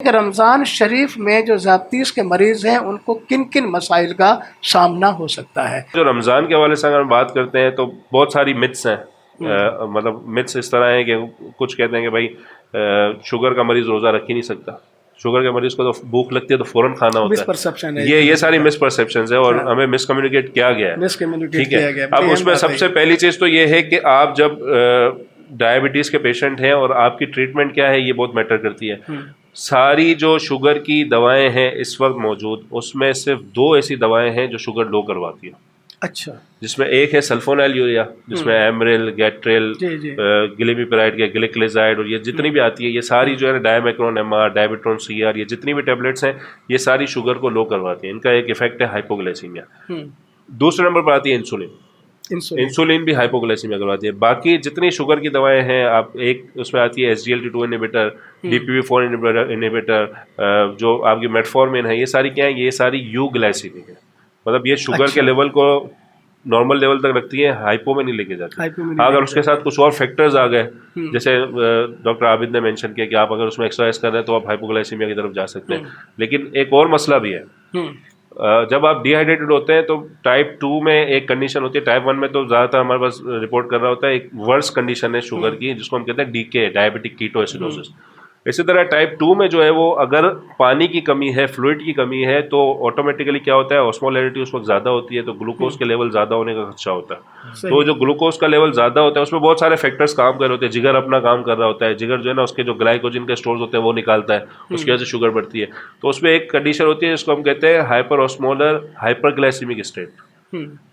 कि रमज़ान शरीफ में जो ज़ातिस के मरीज़ हैं उनको किन किन मसाइल का सामना हो सकता है। जो रमज़ान के हवाले से अगर हम बात करते हैं तो बहुत सारी मिथ्स हैं। मतलब मिथ्स इस तरह हैं कि कुछ कहते हैं कि भाई शुगर का मरीज़ रोज़ा रख ही नहीं सकता, शुगर के मरीज़ को तो भूख लगती है तो फ़ौरन खाना होता मिसपरसेप्शन है, ये सारी मिसपरसेप्शंस है और हमें मिसकम्युनिकेट किया गया है। ठीक है, अब उसमें सबसे पहली चीज़ तो ये है कि आप जब डायबिटीज़ के पेशेंट हैं और आपकी ट्रीटमेंट क्या है ये बहुत मैटर करती है। सारी जो शुगर की दवाएं हैं इस वक्त मौजूद, उसमें सिर्फ 2 ऐसी दवाएं हैं जो शुगर लो करवाती है। अच्छा। जिसमें एक है सल्फोनाइल यूरिया, जिसमें एमरेल, गैट्रेल, गिलिमिपिराइड के ग्लिक्लेजाइड और ये जितनी भी आती है ये सारी जो है ना डायमेक्रोन एमआर, डायबिट्रोन सीआर, ये जितनी भी टेबलेट्स हैं ये सारी शुगर को लो करवाती हैं। इनका एक इफेक्ट है हाइपोग्लाइसीमिया। दूसरे नंबर पर आती है इंसुलिन। इंसुलिन भी हाइपोग्लाइसीमिया करवाती है। बाकी जितनी शुगर की दवाएं हैं, आप एक उसमें आती है SGLT2 इनहिबिटर, DPP4 इनहिबिटर, जो आपकी मेटफॉर्मिन है, ये सारी क्या है, ये सारी यूग्लाइसीमिक है। मतलब ये शुगर के लेवल को नॉर्मल लेवल तक रखती है, हाइपो में नहीं लेके जाती। अगर उसके साथ कुछ और फैक्टर्स आ गए, जैसे डॉक्टर आबिद ने मेंशन किया कि आप अगर उसमें एक्सरसाइज कर रहे हैं तो आप हाइपोग्लाइसीमिया की तरफ जा सकते हैं। लेकिन एक और मसला भी है, जब आप डिहाइड्रेटेड होते हैं तो टाइप 2 में एक कंडीशन होती है, टाइप 1 में तो ज़्यादातर हमारे पास रिपोर्ट कर रहा होता है एक वर्स कंडीशन है शुगर की, जिसको हम कहते हैं DK, डायबिटिक कीटोएसिडोसिस। इसी तरह टाइप 2 में जो है वो अगर पानी की कमी है, फ्लूइड की कमी है, तो ऑटोमेटिकली क्या होता है, ऑस्मोलैरिटी उस वक्त ज़्यादा होती है तो ग्लूकोज के लेवल ज़्यादा होने का खदशा होता है। तो जो ग्लूकोज का लेवल ज़्यादा होता है उसमें बहुत सारे फैक्टर्स काम कर रहे होते हैं। जिगर अपना काम कर रहा होता है, जिगर जो है ना उसके जो ग्लाइकोजन के स्टोर्स होते हैं वो निकालता है, उसकी वजह से शुगर बढ़ती है। तो उसमें एक कंडीशन होती है जिसको हम कहते हैं हाइपर ऑस्मोलर हाइपरग्लाइसीमिक स्टेट।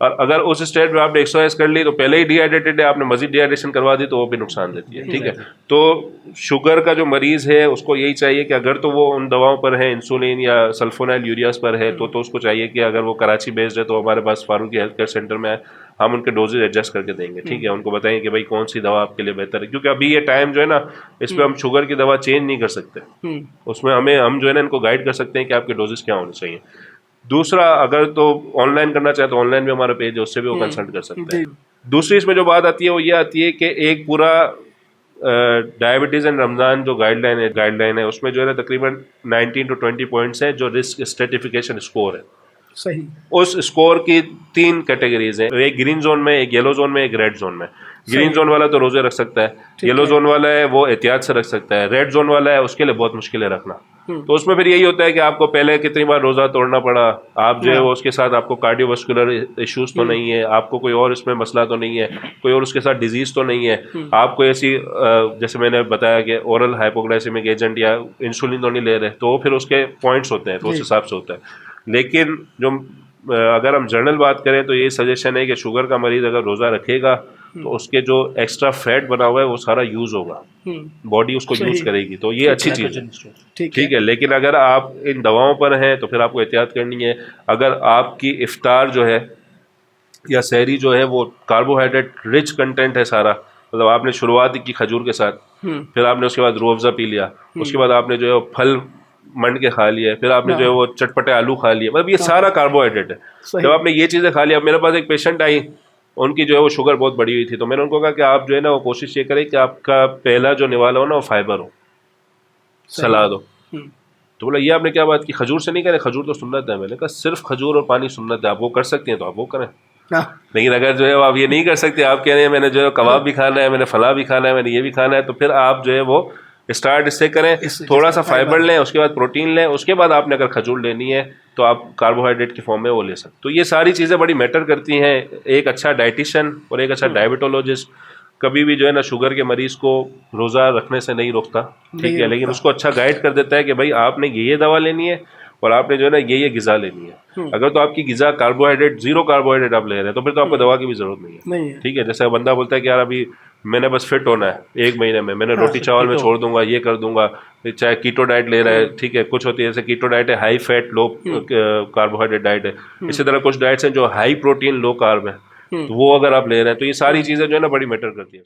और अगर उस स्टेट में आपने एक्सरसाइज कर ली तो पहले ही डिहाइड्रेटेड है, आपने मजीद डिहाइड्रेशन करवा दी तो वो भी नुकसान देती है। ठीक है, तो शुगर का जो मरीज है उसको यही चाहिए कि अगर तो वो उन दवाओं पर है, इंसुलिन या सल्फोनाइल यूरियास पर है, तो उसको चाहिए कि अगर वो कराची बेस्ड है तो हमारे पास फारूकी हेल्थ केयर सेंटर में हम उनके डोजेज एडजस्ट करके देंगे। ठीक है, उनको बताएंगे कि भाई कौन सी दवा आपके लिए बेहतर है, क्योंकि अभी ये टाइम जो है ना इस पर हम शुगर की दवा चेंज नहीं कर सकते। उसमें हम जो है ना इनको गाइड कर सकते हैं कि आपके डोजेस क्या होने चाहिए। दूसरा, अगर तो ऑनलाइन करना चाहे तो ऑनलाइन भी हमारा पेज है, उससे भी वो कंसल्ट कर सकते हैं। दूसरी इसमें जो बात आती है वो ये आती है कि एक पूरा डायबिटीज़ एंड रमज़ान जो गाइडलाइन है उसमें जो है ना तकरीबन 19 to 20 पॉइंट्स हैं जो रिस्क स्ट्रेटिफिकेशन स्कोर है। सही। उस स्कोर की 3 कैटेगरीज हैं, एक ग्रीन जोन में, एक येलो जोन में, एक रेड जोन में। ग्रीन जोन वाला तो रोजे रख सकता है, येलो जोन वाला है वो एहतियात से रख सकता है, रेड जोन वाला है उसके लिए बहुत मुश्किल है रखना। तो उसमें फिर यही होता है कि आपको पहले कितनी बार रोजा तोड़ना पड़ा, आप जो है वो उसके साथ आपको कार्डियोवास्कुलर इश्यूज तो नहीं है, आपको कोई और इसमें मसला तो नहीं है, कोई और उसके साथ डिजीज तो नहीं है, आपको ऐसी जैसे मैंने बताया कि ओरल हाइपोग्लाइसेमिक एजेंट या इंसुलिन तो नहीं ले रहे, तो फिर उसके पॉइंट्स होते हैं, तो उस हिसाब से होता है। लेकिन जो अगर हम जनरल बात करें तो ये सजेशन है कि शुगर का मरीज अगर रोज़ा रखेगा तो उसके जो एक्स्ट्रा फैट बना हुआ है वो सारा यूज होगा, बॉडी उसको यूज करेगी, तो ये अच्छी चीज़ है। ठीक है, लेकिन अगर आप इन दवाओं पर हैं तो फिर आपको एहतियात करनी है। अगर आपकी इफ्तार जो है या सहरी जो है वो कार्बोहाइड्रेट रिच कंटेंट है सारा, मतलब आपने शुरुआत की खजूर के साथ, फिर आपने उसके बाद रूह अफ़ज़ा पी लिया, उसके बाद आपने जो है फल मंड के खा लिया, फिर आपने जो है वो चटपटे आलू खा लिए, मतलब ये सारा कार्बोहाइड्रेट है। जब आपने ये चीज़ें खा लिया, मेरे पास एक पेशेंट आई, उनकी जो है वो शुगर बहुत बढ़ी हुई थी, तो मैंने उनको कहा कि आप जो है ना वो कोशिश ये करें कि आपका पहला जो निवाला हो ना वो फाइबर हो, सलाद हो। तो बोला ये आपने क्या बात की, खजूर से नहीं करें, खजूर तो सुन्नत है। मैंने कहा सिर्फ खजूर और पानी सुन्नत है, आप वो कर सकते हैं तो आप वो करें। लेकिन अगर जो है आप ये नहीं कर सकते, आप कह रहे हैं मैंने जो है कबाब भी खाना है, मैंने फला भी खाना है, मैंने ये भी खाना है, तो फिर आप जो है वो स्टार्ट इससे करें, थोड़ा सा फाइबर लें, उसके बाद प्रोटीन लें, उसके बाद आपने अगर खजूर लेनी है तो आप कार्बोहाइड्रेट की फॉर्म में वो ले सकते। तो ये सारी चीज़ें बड़ी मैटर करती हैं। एक अच्छा डाइटिशियन और एक अच्छा डायबिटोलॉजिस्ट कभी भी जो है ना शुगर के मरीज को रोज़ा रखने से नहीं रोकता, ठीक है, लेकिन उसको अच्छा गाइड कर देता है कि भाई आपने ये दवा लेनी है और आपने जो है ना ये गिज़ा लेनी है। अगर तो आपकी गिज़ा कार्बोहाइड्रेट, जीरो कार्बोहाइड्रेट आप ले रहे हैं तो फिर तो आपको दवा की भी ज़रूरत नहीं है। ठीक है, जैसे बंदा बोलता है कि यार अभी मैंने बस फिट होना है, 1 महीने में मैंने रोटी चावल में छोड़ दूंगा, ये कर दूंगा, चाहे कीटो डाइट ले रहा है, ठीक है, कुछ होती है जैसे कीटो डाइट है हाई फैट लो कार्बोहाइड्रेट डाइट है, इसी तरह कुछ डाइट्स हैं जो हाई प्रोटीन लो कार्ब है, तो वो अगर आप ले रहे हैं तो ये सारी चीज़ें जो है ना बड़ी मैटर करती है।